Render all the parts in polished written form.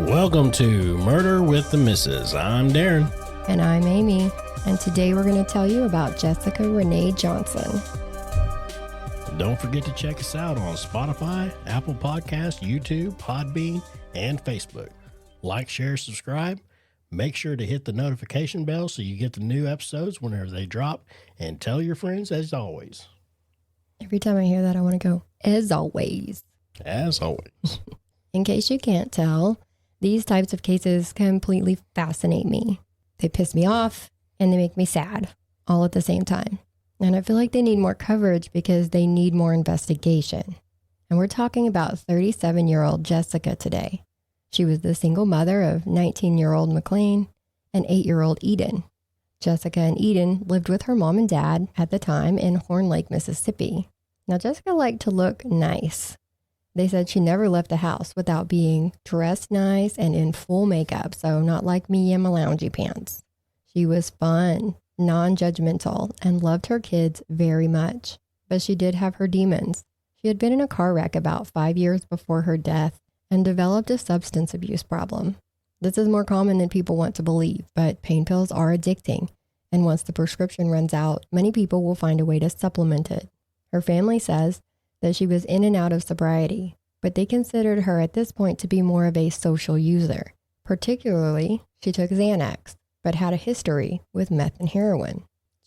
Welcome to Murder with the Missus. I'm Darren. And I'm Amy. And today we're going to tell you about Jessica Renee Johnson. Don't forget to check us out on Spotify, Apple Podcasts, YouTube, Podbean, and Facebook. Like, share, subscribe. Make sure to hit the notification bell so you get the new episodes whenever they drop. And tell your friends as always. Every time I hear that, I want to go, as always. As always. In case you can't tell, these types of cases completely fascinate me. They piss me off and they make me sad all at the same time. And I feel like they need more coverage because they need more investigation. And we're talking about 37-year-old Jessica today. She was the single mother of 19-year-old McLean and 8-year-old Eden. Jessica and Eden lived with her mom and dad at the time in Horn Lake, Mississippi. Now, Jessica liked to look nice. They said she never left the house without being dressed nice and in full makeup, so not like me in my loungy pants. She was fun, non-judgmental, and loved her kids very much. But she did have her demons. She had been in a car wreck about 5 years before her death and developed a substance abuse problem. This is more common than people want to believe, but pain pills are addicting, and once the prescription runs out, many people will find a way to supplement it. Her family says that she was in and out of sobriety, but they considered her at this point to be more of a social user. Particularly, she took Xanax, but had a history with meth and heroin.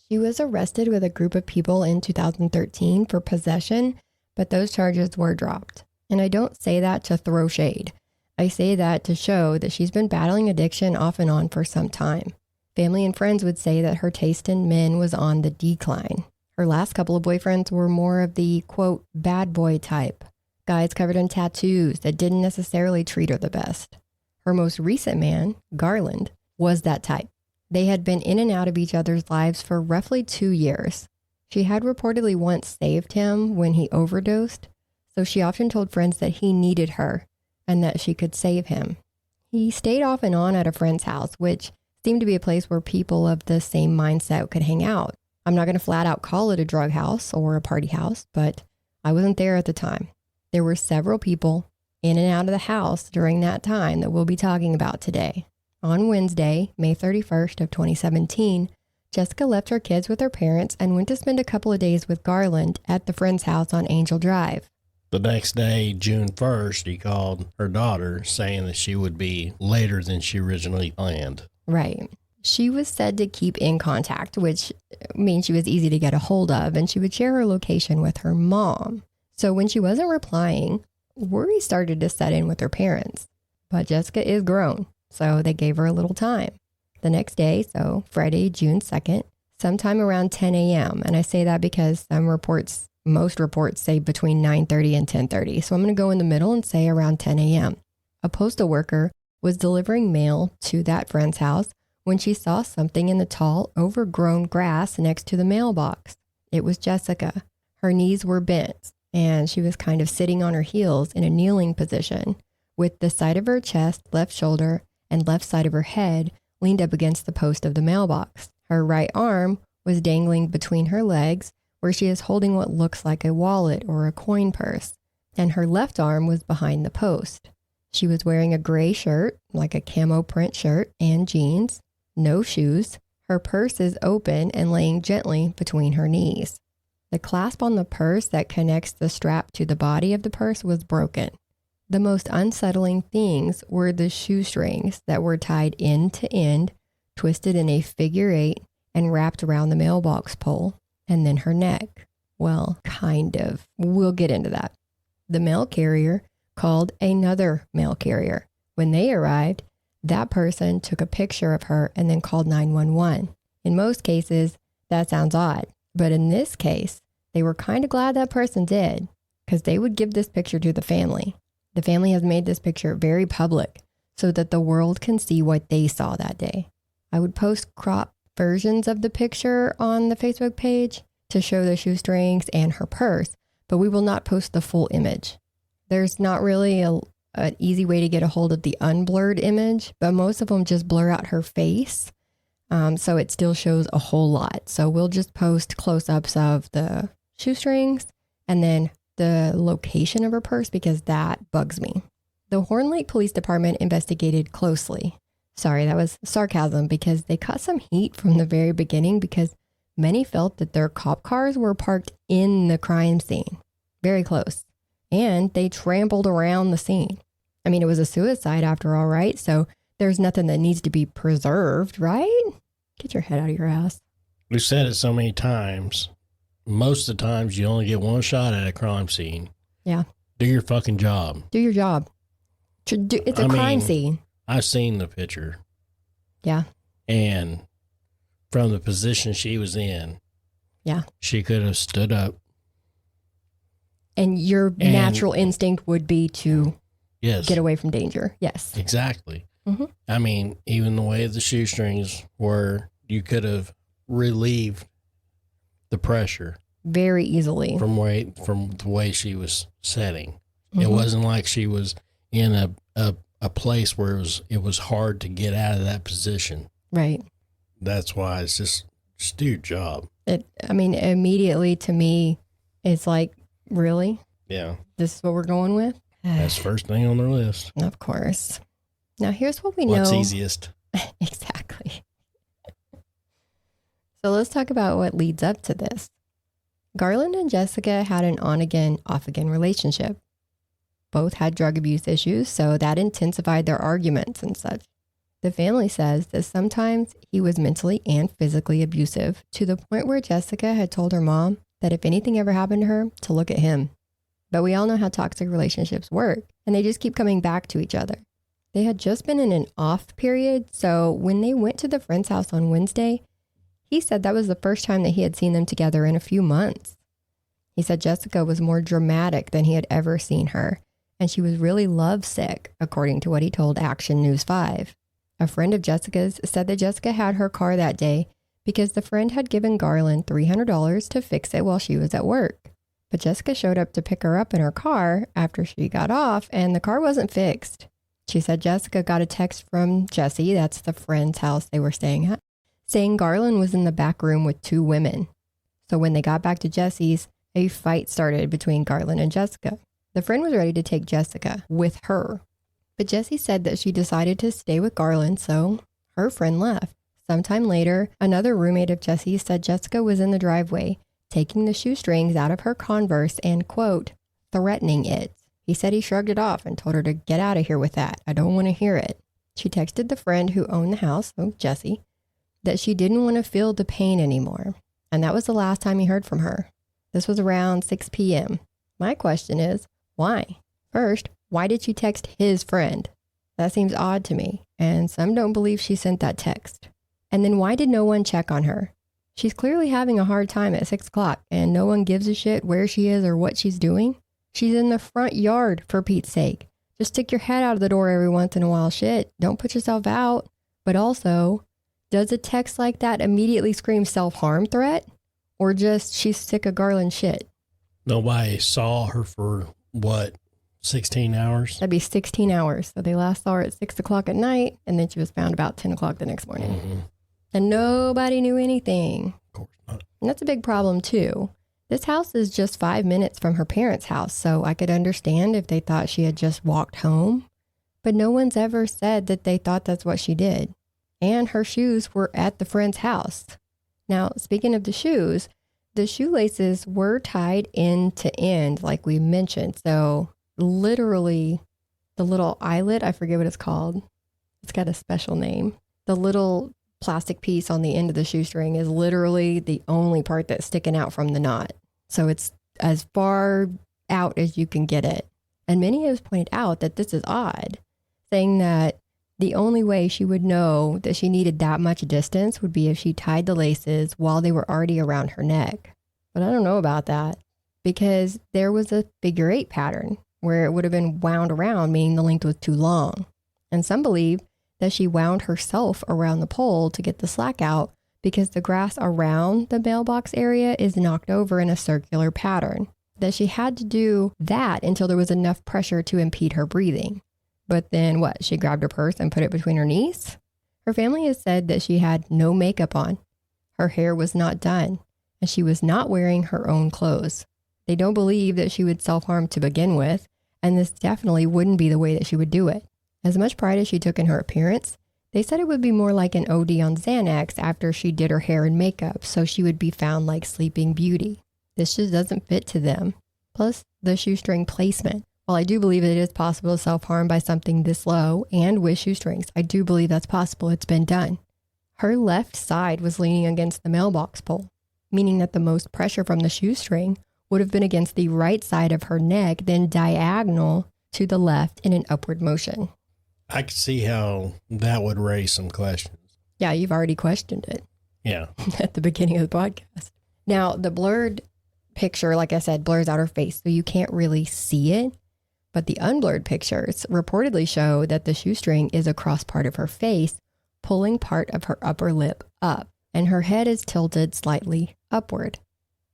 She was arrested with a group of people in 2013 for possession, but those charges were dropped. And I don't say that to throw shade. I say that to show that she's been battling addiction off and on for some time. Family and friends would say that her taste in men was on the decline. Her last couple of boyfriends were more of the, quote, bad boy type. Guys covered in tattoos that didn't necessarily treat her the best. Her most recent man, Garland, was that type. They had been in and out of each other's lives for roughly 2 years. She had reportedly once saved him when he overdosed, so she often told friends that he needed her and that she could save him. He stayed off and on at a friend's house, which seemed to be a place where people of the same mindset could hang out. I'm not going to flat out call it a drug house or a party house, but I wasn't there at the time. There were several people in and out of the house during that time that we'll be talking about today. On Wednesday, May 31st of 2017, Jessica left her kids with her parents and went to spend a couple of days with Garland at the friend's house on Angel Drive. The next day, June 1st, he called her daughter saying that she would be later than she originally planned. Right. She was said to keep in contact, which means she was easy to get a hold of, and she would share her location with her mom. So when she wasn't replying, worry started to set in with her parents. But Jessica is grown, so they gave her a little time. The next day, so Friday, June 2nd, sometime around 10 a.m., and I say that because most reports say between 9:30 and 10:30, so I'm going to go in the middle and say around 10 a.m. A postal worker was delivering mail to that friend's house when she saw something in the tall, overgrown grass next to the mailbox. It was Jessica. Her knees were bent, and she was kind of sitting on her heels in a kneeling position, with the side of her chest, left shoulder, and left side of her head leaned up against the post of the mailbox. Her right arm was dangling between her legs, where she is holding what looks like a wallet or a coin purse, and her left arm was behind the post. She was wearing a gray shirt, like a camo print shirt, and jeans. No shoes. Her purse is open and laying gently between her knees. The clasp on the purse that connects the strap to the body of the purse was broken. The most unsettling things were the shoestrings that were tied end to end, twisted in a figure 8, and wrapped around the mailbox pole, and then her neck. Well, kind of. We'll get into that. The mail carrier called another mail carrier. When they arrived, that person took a picture of her and then called 911. In most cases, that sounds odd, but in this case, they were kind of glad that person did, because they would give this picture to the family. The family has made this picture very public so that the world can see what they saw that day. I would post crop versions of the picture on the Facebook page to show the shoestrings and her purse, but we will not post the full image. There's not really an easy way to get a hold of the unblurred image, but most of them just blur out her face. So it still shows a whole lot. So we'll just post close-ups of the shoestrings and then the location of her purse because that bugs me. The Horn Lake Police Department investigated closely. Sorry, that was sarcasm because they caught some heat from the very beginning because many felt that their cop cars were parked in the crime scene, very close, and they trampled around the scene. I mean, it was a suicide after all, right? So there's nothing that needs to be preserved, right? Get your head out of your ass. We've said it so many times. Most of the times you only get one shot at a crime scene. Yeah. Do your fucking job. Do your job. It's a crime scene. I've seen the picture. Yeah. And from the position she was in, yeah, she could have stood up. And your natural instinct would be to get away from danger. Yes. Exactly. Mm-hmm. I mean, even the way the shoestrings were, you could have relieved the pressure very easily from the way she was setting. Mm-hmm. It wasn't like she was in a place where it was hard to get out of that position. Right. That's why it's just do your job. Immediately to me, it's like, really? Yeah. This is what we're going with? That's first thing on their list. Of course. Now here's what we know. What's easiest? Exactly. So let's talk about what leads up to this. Garland and Jessica had an on-again, off-again relationship. Both had drug abuse issues, so that intensified their arguments and such. The family says that sometimes he was mentally and physically abusive to the point where Jessica had told her mom that if anything ever happened to her, to look at him. But we all know how toxic relationships work, and they just keep coming back to each other. They had just been in an off period, so when they went to the friend's house on Wednesday, he said that was the first time that he had seen them together in a few months. He said Jessica was more dramatic than he had ever seen her, and she was really lovesick, according to what he told Action News 5. A friend of Jessica's said that Jessica had her car that day because the friend had given Garland $300 to fix it while she was at work. But Jessica showed up to pick her up in her car after she got off, and the car wasn't fixed. She said Jessica got a text from Jesse, that's the friend's house they were staying at, saying Garland was in the back room with 2 women. So when they got back to Jesse's, a fight started between Garland and Jessica. The friend was ready to take Jessica with her, but Jessie said that she decided to stay with Garland, so her friend left. Sometime later, another roommate of Jessie's said Jessica was in the driveway, taking the shoestrings out of her Converse and, quote, threatening it. He said he shrugged it off and told her to get out of here with that. I don't want to hear it. She texted the friend who owned the house, Jessie, that she didn't want to feel the pain anymore. And that was the last time he heard from her. This was around 6 p.m. My question is, why? First, why did she text his friend? That seems odd to me, and some don't believe she sent that text. And then why did no one check on her? She's clearly having a hard time at 6 o'clock, and no one gives a shit where she is or what she's doing. She's in the front yard, for Pete's sake. Just stick your head out of the door every once in a while, shit. Don't put yourself out. But also, does a text like that immediately scream self-harm threat? Or just she's sick of Garland shit? Nobody saw her for, 16 hours? That'd be 16 hours. So they last saw her at 6 o'clock at night, and then she was found about 10 o'clock the next morning. Mm-hmm. And nobody knew anything. Of course not. And that's a big problem, too. This house is just 5 minutes from her parents' house, so I could understand if they thought she had just walked home. But no one's ever said that they thought that's what she did. And her shoes were at the friend's house. Now, speaking of the shoes, the shoelaces were tied end to end, like we mentioned. So literally, the little eyelet, I forget what it's called. It's got a special name. The little plastic piece on the end of the shoestring is literally the only part that's sticking out from the knot. So it's as far out as you can get it. And many have pointed out that this is odd, saying that the only way she would know that she needed that much distance would be if she tied the laces while they were already around her neck. But I don't know about that, because there was a figure 8 pattern where it would have been wound around, meaning the length was too long. And some believe that she wound herself around the pole to get the slack out because the grass around the mailbox area is knocked over in a circular pattern. That she had to do that until there was enough pressure to impede her breathing. But then what? She grabbed her purse and put it between her knees? Her family has said that she had no makeup on. Her hair was not done, and she was not wearing her own clothes. They don't believe that she would self-harm to begin with, and this definitely wouldn't be the way that she would do it. As much pride as she took in her appearance, they said it would be more like an OD on Xanax after she did her hair and makeup, so she would be found like Sleeping Beauty. This just doesn't fit to them. Plus, the shoestring placement. While I do believe it is possible to self-harm by something this low and with shoestrings, I do believe that's possible. It's been done. Her left side was leaning against the mailbox pole, meaning that the most pressure from the shoestring would have been against the right side of her neck, then diagonal to the left in an upward motion. I could see how that would raise some questions. Yeah, you've already questioned it. Yeah. At the beginning of the podcast. Now, the blurred picture, like I said, blurs out her face, so you can't really see it. But the unblurred pictures reportedly show that the shoestring is across part of her face, pulling part of her upper lip up, and her head is tilted slightly upward,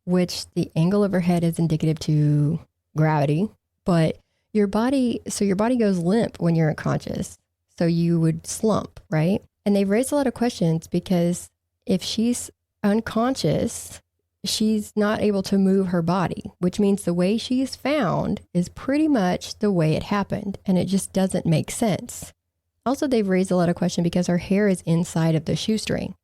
which the angle of her head is indicative to gravity, but your body goes limp when you're unconscious. So you would slump, right? And they've raised a lot of questions because if she's unconscious, she's not able to move her body, which means the way she's found is pretty much the way it happened. And it just doesn't make sense. Also, they've raised a lot of questions because her hair is inside of the shoestring.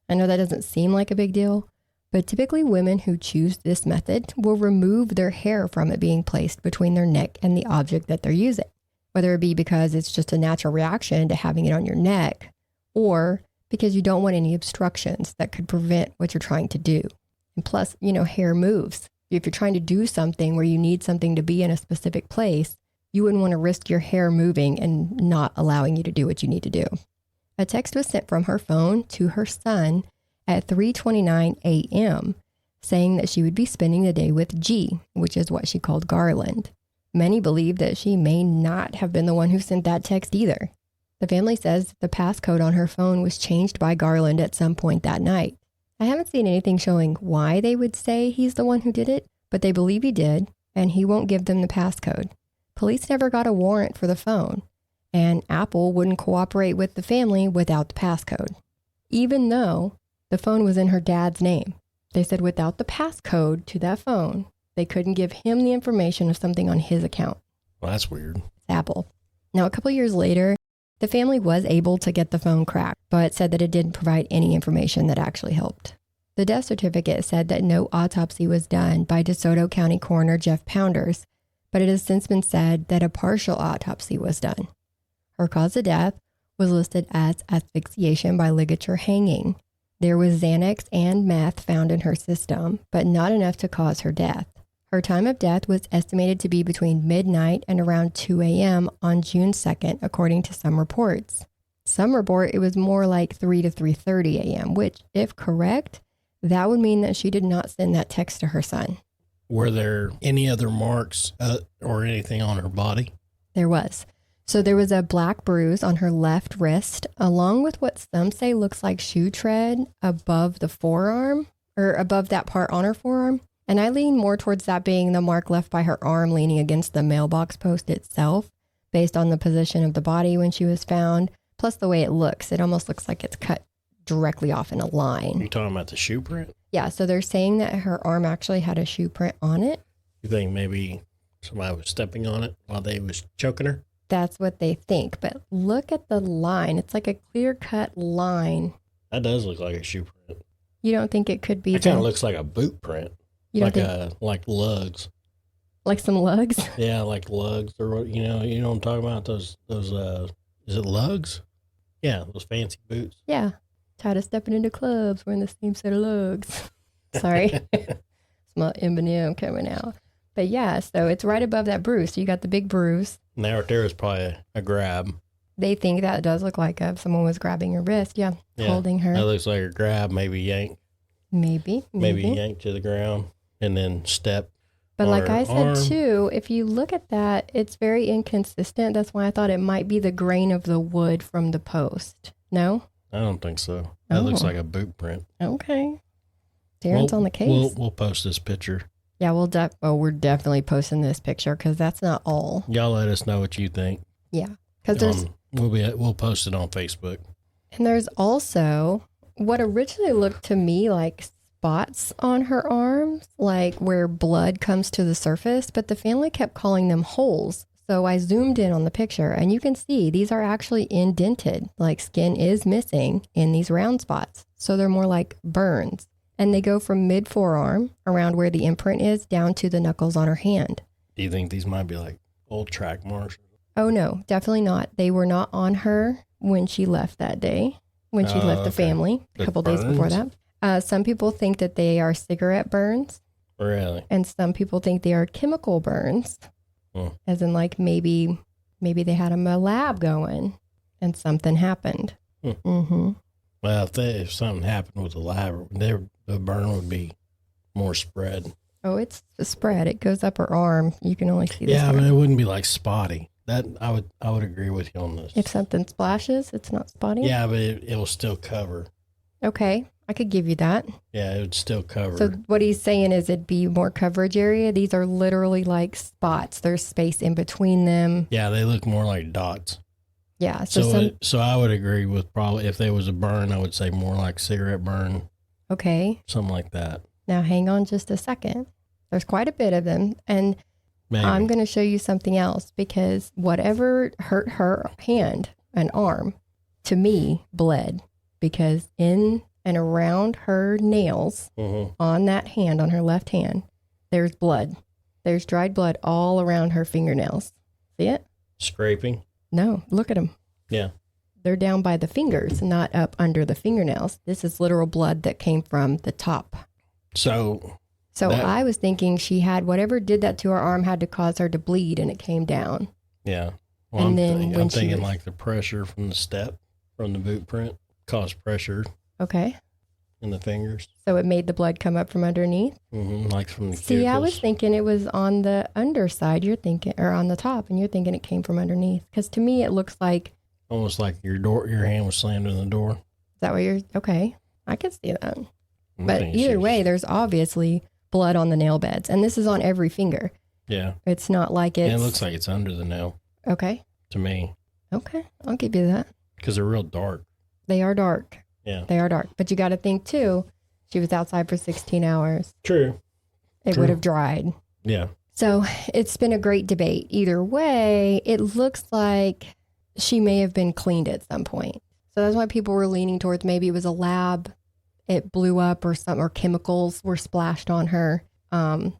I know that doesn't seem like a big deal, but typically women who choose this method will remove their hair from it being placed between their neck and the object that they're using, whether it be because it's just a natural reaction to having it on your neck or because you don't want any obstructions that could prevent what you're trying to do. And plus, hair moves. If you're trying to do something where you need something to be in a specific place, you wouldn't want to risk your hair moving and not allowing you to do what you need to do. A text was sent from her phone to her son at 3:29 a.m., saying that she would be spending the day with G, which is what she called Garland. Many believe that she may not have been the one who sent that text either. The family says the passcode on her phone was changed by Garland at some point that night. I haven't seen anything showing why they would say he's the one who did it, but they believe he did, and he won't give them the passcode. Police never got a warrant for the phone, and Apple wouldn't cooperate with the family without the passcode, even though the phone was in her dad's name. They said without the passcode to that phone, they couldn't give him the information of something on his account. Well, that's weird. It's Apple. Now, a couple years later, the family was able to get the phone cracked, but said that it didn't provide any information that actually helped. The death certificate said that no autopsy was done by DeSoto County Coroner Jeff Pounders, but it has since been said that a partial autopsy was done. Her cause of death was listed as asphyxiation by ligature hanging. There was Xanax and meth found in her system, but not enough to cause her death. Her time of death was estimated to be between midnight and around 2 a.m. on June 2nd, according to some reports. Some report it was more like 3 to 3:30 a.m., which, if correct, that would mean that she did not send that text to her son. Were there any other marks or anything on her body? There was. So there was a black bruise on her left wrist, along with what some say looks like shoe tread above the forearm, or above that part on her forearm. And I lean more towards that being the mark left by her arm leaning against the mailbox post itself, based on the position of the body when she was found, plus the way it looks. It almost looks like it's cut directly off in a line. You're talking about the shoe print? Yeah, so they're saying that her arm actually had a shoe print on it. You think maybe somebody was stepping on it while they was choking her? That's what they think, but look at the line. It's like a clear-cut line. That does look like a shoe print. You don't think it could be? It kind of looks like a boot print. You don't think, like lugs. Like some lugs? Yeah, like lugs, or you know what I'm talking about? Those is it lugs? Yeah, those fancy boots. Yeah. Tired of stepping into clubs wearing the same set of lugs. Sorry. Smell Eminem coming out. But yeah, so it's right above that bruise. So you got the big bruise. And right there is probably a grab. They think that does look like someone was grabbing her wrist. Yeah, holding her. That looks like a grab, maybe yank. Maybe Yank to the ground and then step. But like I said too, if you look at that, it's very inconsistent. That's why I thought it might be the grain of the wood from the post. No? I don't think so. That looks like a boot print. Okay. Darren's on the case. We'll post this picture. Yeah, we're definitely posting this picture because that's not all. Y'all let us know what you think. Yeah, because we'll post it on Facebook. And there's also what originally looked to me like spots on her arms, like where blood comes to the surface, but the family kept calling them holes. So I zoomed in on the picture and you can see these are actually indented, like skin is missing in these round spots. So they're more like burns. And they go from mid forearm around where the imprint is down to the knuckles on her hand. Do you think these might be like old track marks? Oh, no, definitely not. They were not on her when she left that day, when she left the family a couple days before that. Some people think that they are cigarette burns. Really? And some people think they are chemical burns, as in like maybe they had them a lab going and something happened. Mm-hmm. Well, if something happened with the lab, the burn would be more spread. Oh, it's a spread. It goes up her arm. You can only see the Yeah, spread. but it wouldn't be like spotty. That I would agree with you on this. If something splashes, it's not spotty? Yeah, but it will still cover. Okay, I could give you that. Yeah, it would still cover. So what he's saying is it'd be more coverage area. These are literally like spots. There's space in between them. Yeah, they look more like dots. Yeah. So I would agree with probably if there was a burn, I would say more like cigarette burn. Okay. Something like that. Now hang on just a second. There's quite a bit of them. And Maybe. I'm going to show you something else because whatever hurt her hand and arm, to me, bled because in and around her nails on that hand, on her left hand, there's blood. There's dried blood all around her fingernails. See it? Scraping? No, look at them. Yeah. They're down by the fingers, not up under the fingernails. This is literal blood that came from the top. So I was thinking she had whatever did that to her arm had to cause her to bleed and it came down. Yeah. Well, And I'm thinking like the pressure from the step, from the boot print, caused pressure Okay. in the fingers. So it made the blood come up from underneath? Like from the See, I was cuticles. thinking it was on the underside, you're thinking, or on the top, and you're thinking it came from underneath. Because to me, it looks like... Almost like your hand was slammed in the door. Is that what you're... Okay, I can see that. I But think either she's- way, there's obviously blood on the nail beds. And this is on every finger. Yeah. It's not like it's... And it looks like it's under the nail Okay. to me Okay, I'll give you that. because they're real dark. They are dark. Yeah. They are dark. But you got to think, too, she was outside for 16 hours. True. It True. would have dried. Yeah. So it's been a great debate. Either way, it looks like she may have been cleaned at some point. So that's why people were leaning towards maybe it was a lab. It blew up or something, or chemicals were splashed on her. And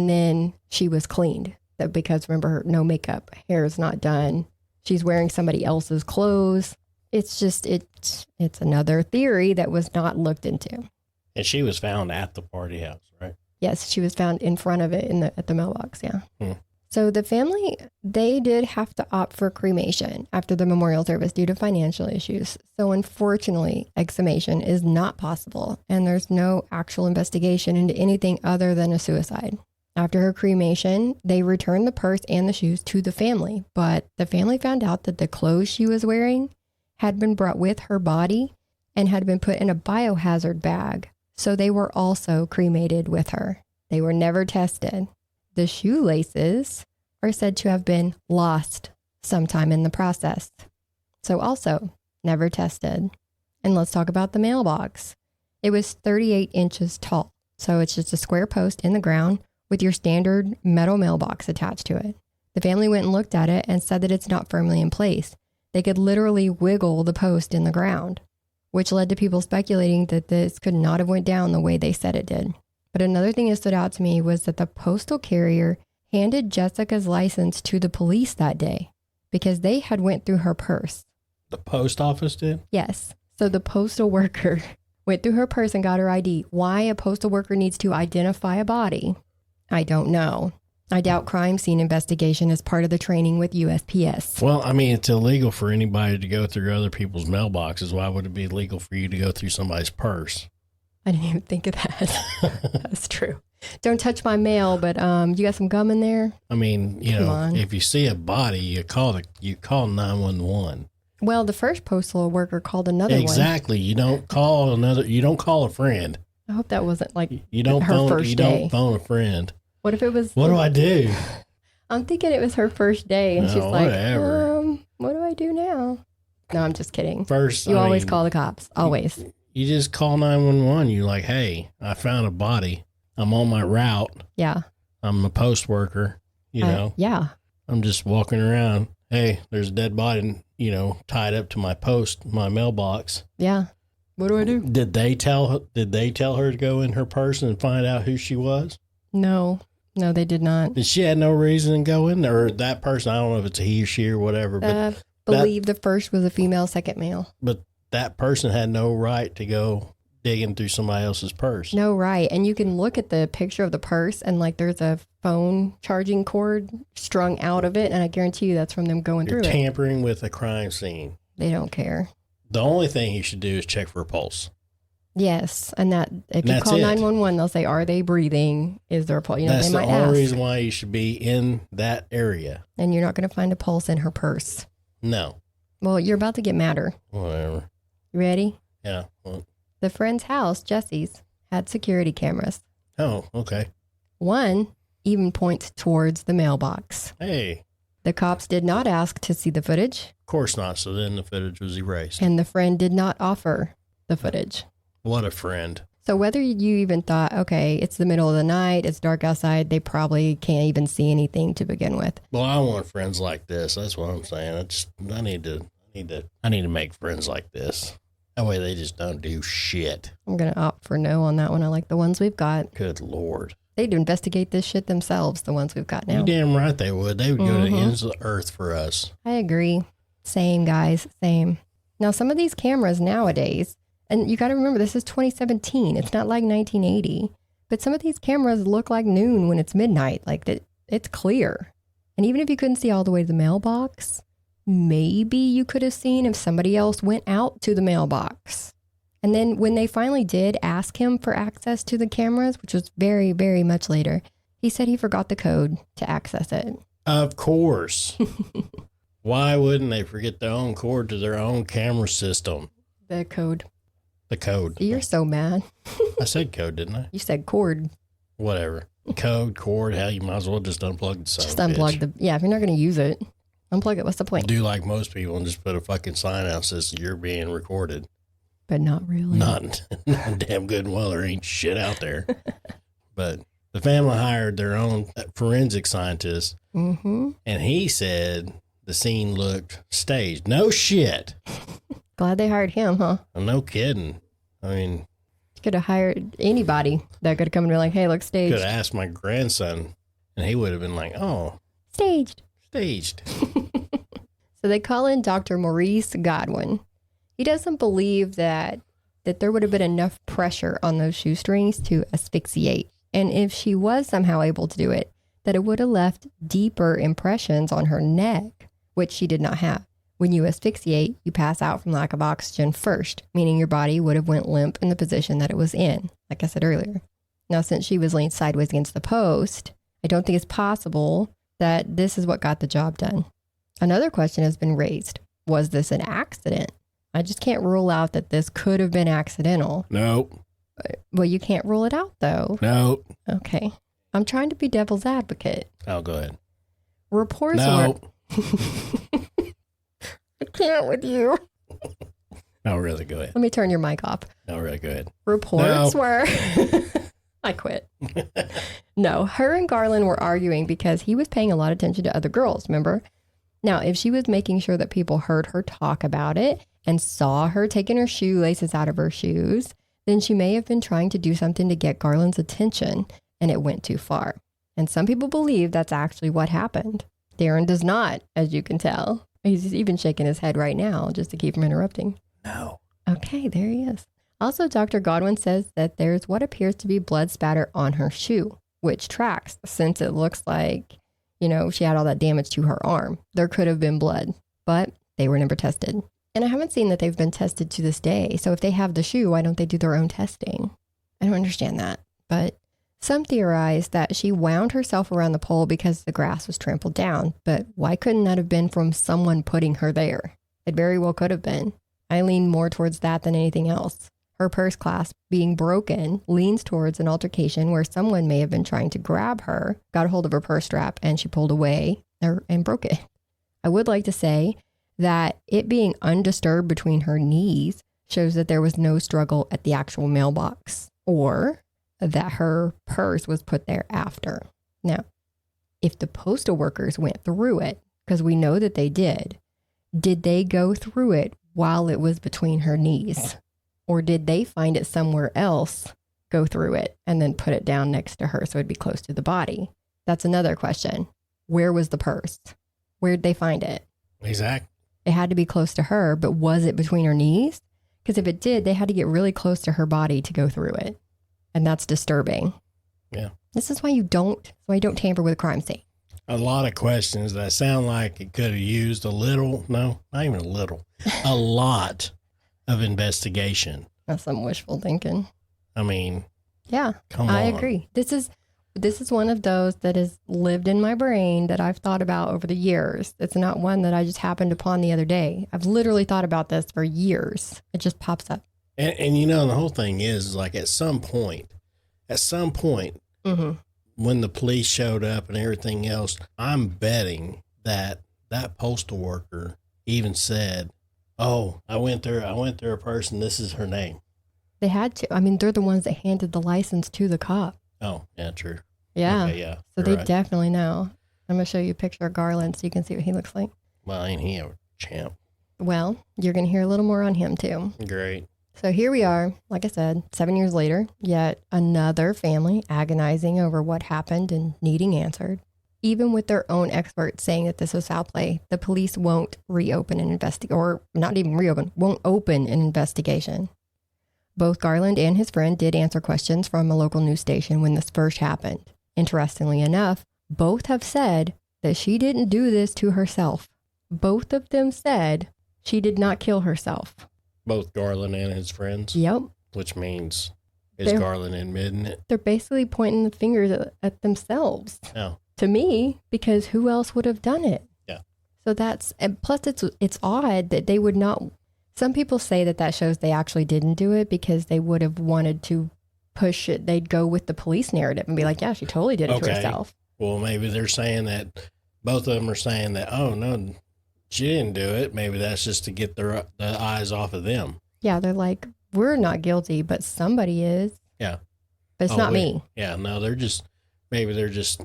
then she was cleaned. That because remember, no makeup, hair is not done. She's wearing somebody else's clothes. It's just, it's another theory that was not looked into. And she was found at the party house, right? Yes, she was found in front of it at the mailbox, yeah. Hmm. So the family, they did have to opt for cremation after the memorial service due to financial issues. So unfortunately, exhumation is not possible, and there's no actual investigation into anything other than a suicide. After her cremation, they returned the purse and the shoes to the family, but the family found out that the clothes she was wearing had been brought with her body and had been put in a biohazard bag. So they were also cremated with her. They were never tested. The shoelaces are said to have been lost sometime in the process. So also never tested. And let's talk about the mailbox. It was 38 inches tall. So it's just a square post in the ground with your standard metal mailbox attached to it. The family went and looked at it and said that it's not firmly in place. They could literally wiggle the post in the ground, which led to people speculating that this could not have went down the way they said it did. But another thing that stood out to me was that the postal carrier handed Jessica's license to the police that day because they had went through her purse. The post office did? Yes. So the postal worker went through her purse and got her ID. Why a postal worker needs to identify a body, I don't know. I doubt crime scene investigation is part of the training with USPS. Well, I mean, it's illegal for anybody to go through other people's mailboxes. Why would it be illegal for you to go through somebody's purse? I didn't even think of that. That's true. Don't touch my mail, but you got some gum in there? I mean, you Come know, on. if you see a body, you call 911. Well, the first postal worker called another Exactly. You don't call a friend. one. I hope that wasn't like You don't her phone first day. don't phone a friend. What if it was? What do I do? I'm thinking it was her first day, and No, she's like, whatever. what do I do now? No, I'm just kidding. First, You I always mean, call the cops. Always. You just call 911. You're like, hey, I found a body. I'm on my route. Yeah. I'm a post worker. You know, Yeah. I'm just walking around. Hey, there's a dead body, tied up to my post, my mailbox. Yeah. What do I do? Did they tell her to go in her purse and find out who she was? No, they did not. And she had no reason to go in there. Or that person, I don't know if it's a he or she or whatever. But believe the first was a female, second male. But that person had no right to go digging through somebody else's purse. No right. And you can look at the picture of the purse and like there's a phone charging cord strung out of it. And I guarantee you that's from them going through it. Tampering with a crime scene. They don't care. The only thing you should do is check for a pulse. Yes. And that if you call 911, they'll say, are they breathing? Is there a pulse? That's they the might only ask. reason why you should be in that area. And you're not going to find a pulse in her purse. No. Well, you're about to get madder. Whatever. You ready? Yeah. Well. The friend's house, Jesse's, had security cameras. Oh, okay. One even points towards the mailbox. Hey. The cops did not ask to see the footage. Of course not. So then the footage was erased. And the friend did not offer the footage. What a friend. So whether you even thought, okay, it's the middle of the night, it's dark outside, they probably can't even see anything to begin with. Well, I want friends like this. That's what I'm saying. I need to make friends like this. That way they just don't do shit. I'm going to opt for no on that one. I like the ones we've got. Good Lord. They'd investigate this shit themselves, the ones we've got now. You damn right they would. They would go to the ends of the earth for us. I agree. Same, guys. Same. Now, some of these cameras nowadays, and you got to remember, this is 2017. It's not like 1980. But some of these cameras look like noon when it's midnight. Like, it's clear. And even if you couldn't see all the way to the mailbox, maybe you could have seen if somebody else went out to the mailbox. And then when they finally did ask him for access to the cameras, which was very, very much later, he said he forgot the code to access it. Of course. Why wouldn't they forget their own cord to their own camera system? The code. The code. You're so mad. I said code, didn't I? You said cord. Whatever. Code, cord, hell, you might as well just unplug the son Just of a unplug bitch. yeah, if you're not going to use it, unplug it. What's the point? Do like most people and just put a fucking sign out that says you're being recorded. But not really. Not damn good and well, there ain't shit out there. But the family hired their own forensic scientist, and he said the scene looked staged. No shit. Glad they hired him, huh? No kidding. I mean, could have hired anybody that could have come and be like, hey, look, staged. Could have asked my grandson, and he would have been like, oh. Staged. So they call in Dr. Maurice Godwin. He doesn't believe that there would have been enough pressure on those shoestrings to asphyxiate. And if she was somehow able to do it, that it would have left deeper impressions on her neck, which she did not have. When you asphyxiate, you pass out from lack of oxygen first, meaning your body would have went limp in the position that it was in, like I said earlier. Now, since she was leaned sideways against the post, I don't think it's possible that this is what got the job done. Another question has been raised. Was this an accident? I just can't rule out that this could have been accidental. Nope. Well, you can't rule it out, though. Nope. Okay. I'm trying to be devil's advocate. Oh, go ahead. Reports no. I can't with you. No, really, go ahead. Let me turn your mic off. No, really, go ahead. Reports were... I quit. No, her and Garland were arguing because he was paying a lot of attention to other girls, remember? Now, if she was making sure that people heard her talk about it and saw her taking her shoelaces out of her shoes, then she may have been trying to do something to get Garland's attention, and it went too far. And some people believe that's actually what happened. Darren does not, as you can tell. He's even shaking his head right now just to keep from interrupting. No. Okay, there he is. Also, Dr. Godwin says that there's what appears to be blood spatter on her shoe, which tracks since it looks like, she had all that damage to her arm. There could have been blood, but they were never tested. And I haven't seen that they've been tested to this day. So if they have the shoe, why don't they do their own testing? I don't understand that. But some theorize that she wound herself around the pole because the grass was trampled down. But why couldn't that have been from someone putting her there? It very well could have been. I lean more towards that than anything else. Her purse clasp being broken leans towards an altercation where someone may have been trying to grab her, got a hold of her purse strap, and she pulled away and broke it. I would like to say that it being undisturbed between her knees shows that there was no struggle at the actual mailbox, or that her purse was put there after. Now, if the postal workers went through it, because we know that they did they go through it while it was between her knees? Or did they find it somewhere else, go through it, and then put it down next to her so it'd be close to the body? That's another question. Where was the purse? Where'd they find it? Exactly. It had to be close to her, but was it between her knees? Because if it did, they had to get really close to her body to go through it. And that's disturbing. Yeah. This is why you don't tamper with a crime scene. A lot of questions that sound like it could have used a little, no, not even a little, a lot of investigation. That's some wishful thinking. I mean, yeah, come on. I agree. This is one of those that has lived in my brain that I've thought about over the years. It's not one that I just happened upon the other day. I've literally thought about this for years. It just pops up. And you know, the whole thing is like at some point, Mm-hmm. when the police showed up and everything else, I'm betting that postal worker even said, "Oh, I went there a person. This is her name." They had to. I mean, they're the ones that handed the license to the cop. Oh, yeah, true. Yeah. Okay, yeah. So they right. definitely know. I'm going to show you a picture of Garland so you can see what he looks like. Well, ain't he a champ? Well, you're going to hear a little more on him too. Great. So here we are, like I said, 7 years later, yet another family agonizing over what happened and needing answered. Even with their own experts saying that this was foul play, the police won't reopen an investigation, or not even reopen, won't open an investigation. Both Garland and his friend did answer questions from a local news station when this first happened. Interestingly enough, both have said that she didn't do this to herself. Both of them said she did not kill herself. Both Garland and his friends? Yep. Which means, is Garland admitting it? They're basically pointing the fingers at themselves. Oh. To me, because who else would have done it? Yeah. So and plus it's odd that they would not, some people say that shows they actually didn't do it because they would have wanted to push it. They'd go with the police narrative and be like, yeah, she totally did it to herself. Well, maybe they're saying that, both of them are saying that, oh, no, she didn't do it. Maybe that's just to get the eyes off of them. Yeah, they're like, we're not guilty, but somebody is. Yeah. But it's not me. Yeah, no, they're just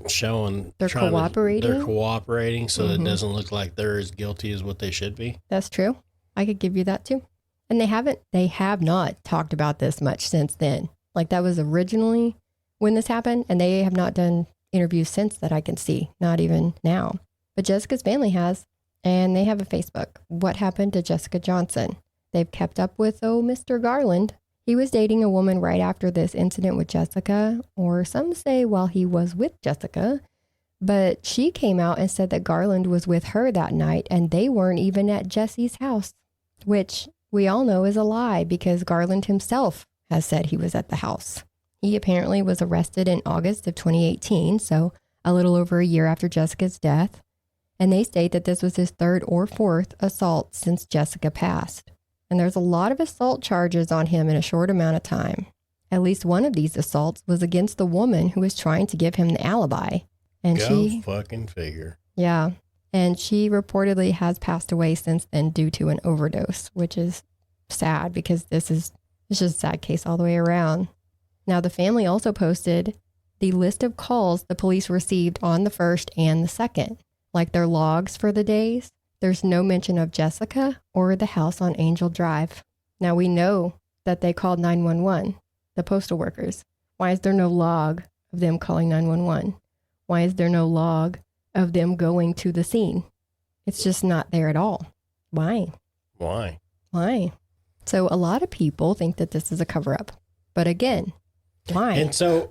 showing. They're cooperating. They're cooperating so that it doesn't look like they're as guilty as what they should be. That's true. I could give you that too. And they have not talked about this much since then. Like that was originally when this happened, and they have not done interviews since that I can see, not even now. But Jessica's family has, and they have a Facebook. What happened to Jessica Johnson? They've kept up with, Mr. Garland. He was dating a woman right after this incident with Jessica, or some say while he was with Jessica. But she came out and said that Garland was with her that night, and they weren't even at Jesse's house, which we all know is a lie because Garland himself has said he was at the house. He apparently was arrested in August of 2018, so a little over a year after Jessica's death. And they state that this was his third or fourth assault since Jessica passed. And there's a lot of assault charges on him in a short amount of time. At least one of these assaults was against the woman who was trying to give him the alibi. And Go fucking figure. Yeah. And she reportedly has passed away since then due to an overdose, which is sad because it's just a sad case all the way around. Now, the family also posted the list of calls the police received on the 1st and the 2nd, like their logs for the days. There's no mention of Jessica or the house on Angel Drive. Now, we know that they called 911, the postal workers. Why is there no log of them calling 911? Why is there no log of them going to the scene? It's just not there at all. Why? So a lot of people think that this is a cover-up. But again, why? And so,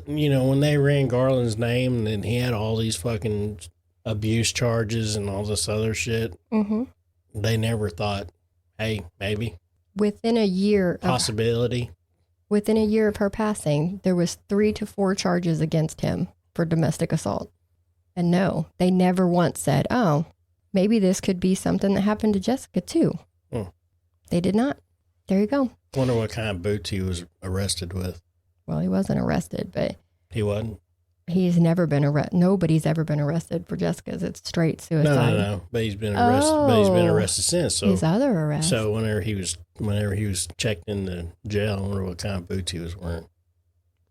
when they ran Garland's name and he had all these fucking abuse charges and all this other shit, they never thought, hey, maybe. Within a year of her passing, there was 3 to 4 charges against him for domestic assault. And no, they never once said, oh, maybe this could be something that happened to Jessica too. They did not. There you go. Wonder what kind of boots he was arrested with. Well, he wasn't arrested, but... He wasn't? He's never been arrested. Nobody's ever been arrested for Jessica's. It's straight suicide. No. But he's been arrested. But he's been arrested since. So his other arrest. So whenever he was checked in the jail, I wonder what kind of boots he was wearing.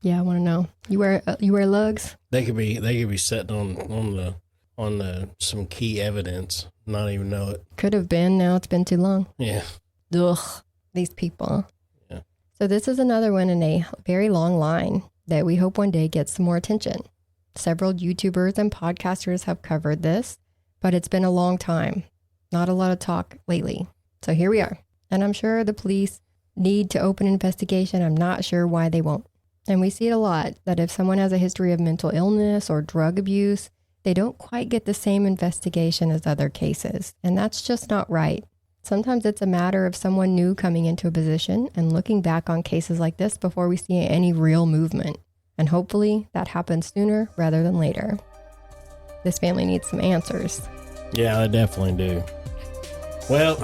Yeah, I want to know. You wear lugs? They could be sitting on the some key evidence, not even know it. Could have been. Now it's been too long. Yeah. Ugh, these people. Yeah. So this is another one in a very long line that we hope one day gets some more attention. Several YouTubers and podcasters have covered this, but it's been a long time. Not a lot of talk lately. So here we are. And I'm sure the police need to open an investigation. I'm not sure why they won't. And we see it a lot that if someone has a history of mental illness or drug abuse, they don't quite get the same investigation as other cases. And that's just not right. Sometimes it's a matter of someone new coming into a position and looking back on cases like this before we see any real movement. And hopefully that happens sooner rather than later. This family needs some answers. Yeah, they definitely do. Well,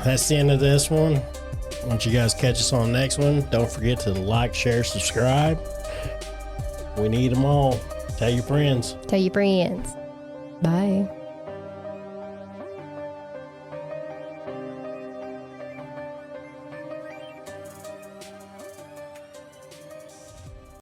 that's the end of this one. Once you guys catch us on the next one, don't forget to like, share, subscribe. We need them all. Tell your friends. Tell your friends. Bye.